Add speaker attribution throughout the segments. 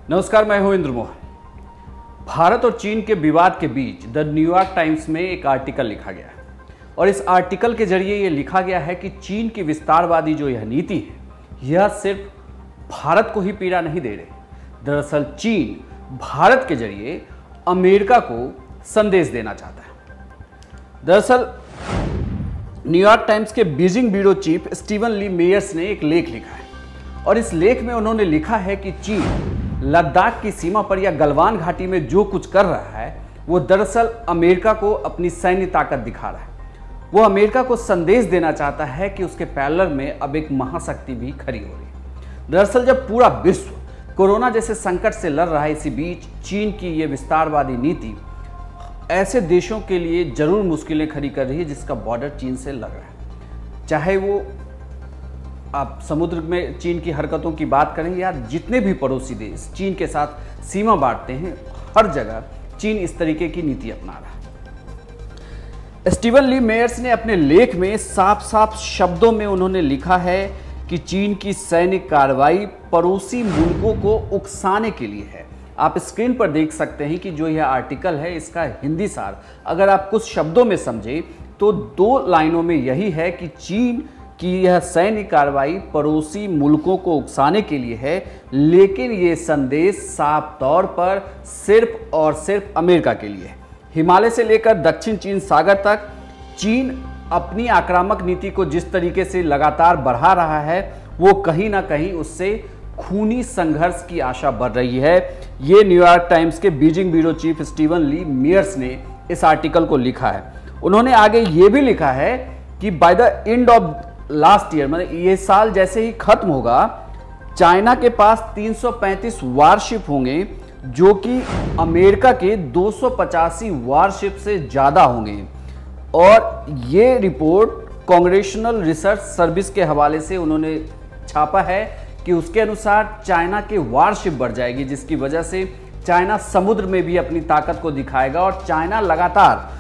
Speaker 1: नमस्कार, मैं हूं इंद्र मोहन। भारत और चीन के विवाद के बीच द न्यूयॉर्क टाइम्स में एक आर्टिकल लिखा गया है और इस आर्टिकल के जरिए यह लिखा गया है कि चीन की विस्तारवादी जो यह नीति है यह सिर्फ भारत को ही पीड़ा नहीं दे रही। दरअसल चीन भारत के जरिए अमेरिका को संदेश देना चाहता है। दरअसल न्यूयॉर्क टाइम्स के बीजिंग ब्यूरो चीफ स्टीवन ली मेयर्स ने एक लेख लिखा है और इस लेख में उन्होंने लिखा है कि चीन लद्दाख की सीमा पर या गलवान घाटी में जो कुछ कर रहा है वो दरअसल अमेरिका को अपनी सैन्य ताकत दिखा रहा है। वो अमेरिका को संदेश देना चाहता है कि उसके पैरेलल में अब एक महाशक्ति भी खड़ी हो रही है। दरअसल जब पूरा विश्व कोरोना जैसे संकट से लड़ रहा है, इसी बीच चीन की ये विस्तारवादी नीति ऐसे देशों के लिए जरूर मुश्किलें खड़ी कर रही है जिसका बॉर्डर चीन से लग रहा है। चाहे वो आप समुद्र में चीन की हरकतों की बात करें या जितने भी पड़ोसी देश चीन के साथ सीमा बांटते हैं, हर जगह चीन इस तरीके की नीति अपना रहा है। स्टीवन ली मेयर्स ने अपने लेख में साफ साफ शब्दों में उन्होंने लिखा है कि चीन की सैन्य कार्रवाई पड़ोसी मुल्कों को उकसाने के लिए है। आप स्क्रीन पर देख सकते हैं कि जो यह आर्टिकल है इसका हिंदी सार अगर आप कुछ शब्दों में समझें तो दो लाइनों में यही है कि चीन कि यह सैन्य कार्रवाई पड़ोसी मुल्कों को उकसाने के लिए है, लेकिन ये संदेश साफ तौर पर सिर्फ और सिर्फ अमेरिका के लिए है। हिमालय से लेकर दक्षिण चीन सागर तक चीन अपनी आक्रामक नीति को जिस तरीके से लगातार बढ़ा रहा है वो कहीं ना कहीं उससे खूनी संघर्ष की आशा बढ़ रही है। ये न्यूयॉर्क टाइम्स के बीजिंग ब्यूरो चीफ स्टीवन ली मेयर्स ने इस आर्टिकल को लिखा है। उन्होंने आगे ये भी लिखा है कि by the end of last year, मतलब ये साल जैसे ही खत्म होगा, चाइना के पास 335 वारशिप होंगे जो कि अमेरिका के 285 वारशिप से ज़्यादा होंगे। और ये रिपोर्ट कांग्रेशनल रिसर्च सर्विस के हवाले से उन्होंने छापा है कि उसके अनुसार चाइना के वारशिप बढ़ जाएगी, जिसकी वजह से चाइना समुद्र में भी अपनी ताकत को दिखाएगा। और चाइना लगातार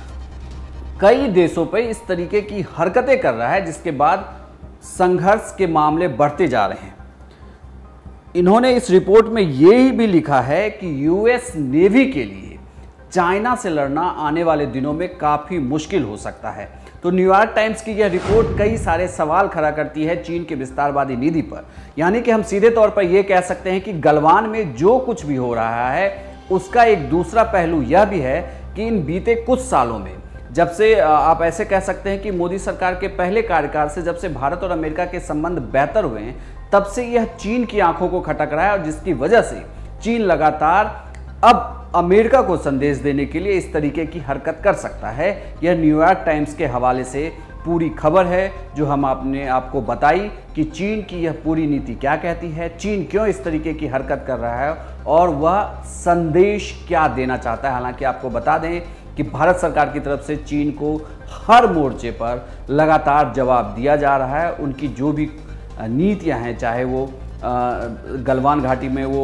Speaker 1: कई देशों पे इस तरीके की हरकतें कर रहा है जिसके बाद संघर्ष के मामले बढ़ते जा रहे हैं। इन्होंने इस रिपोर्ट में यही भी लिखा है कि यूएस नेवी के लिए चाइना से लड़ना आने वाले दिनों में काफी मुश्किल हो सकता है। तो न्यूयॉर्क टाइम्स की यह रिपोर्ट कई सारे सवाल खड़ा करती है चीन के विस्तारवादी नीति पर। यानी कि हम सीधे तौर पर यह कह सकते हैं कि गलवान में जो कुछ भी हो रहा है उसका एक दूसरा पहलू यह भी है कि इन बीते कुछ सालों में, जब से आप ऐसे कह सकते हैं कि मोदी सरकार के पहले कार्यकाल से जब से भारत और अमेरिका के संबंध बेहतर हुए हैं, तब से यह चीन की आंखों को खटक रहा है और जिसकी वजह से चीन लगातार अब अमेरिका को संदेश देने के लिए इस तरीके की हरकत कर सकता है। यह न्यूयॉर्क टाइम्स के हवाले से पूरी खबर है जो हम आपको बताई कि चीन की यह पूरी नीति क्या कहती है, चीन क्यों इस तरीके की हरकत कर रहा है और वह संदेश क्या देना चाहता है। हालांकि आपको बता दें कि भारत सरकार की तरफ से चीन को हर मोर्चे पर लगातार जवाब दिया जा रहा है। उनकी जो भी नीतियां हैं, चाहे वो गलवान घाटी में वो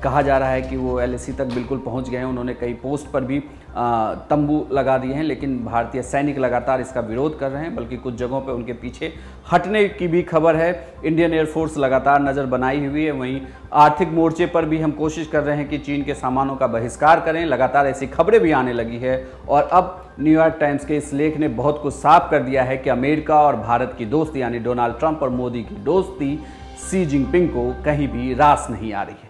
Speaker 1: कहा जा रहा है कि वो एलएसी तक बिल्कुल पहुंच गए हैं, उन्होंने कई पोस्ट पर भी तंबू लगा दिए हैं, लेकिन भारतीय सैनिक लगातार इसका विरोध कर रहे हैं, बल्कि कुछ जगहों पर उनके पीछे हटने की भी खबर है। इंडियन एयरफोर्स लगातार नज़र बनाई हुई है। वहीं आर्थिक मोर्चे पर भी हम कोशिश कर रहे हैं कि चीन के सामानों का बहिष्कार करें। लगातार ऐसी खबरें भी आने लगी है और अब न्यूयॉर्क टाइम्स के इस लेख ने बहुत कुछ साफ कर दिया है कि अमेरिका और भारत की दोस्ती, यानी डोनाल्ड ट्रंप और मोदी की दोस्ती शी जिनपिंग को कहीं भी रास नहीं आ रही है।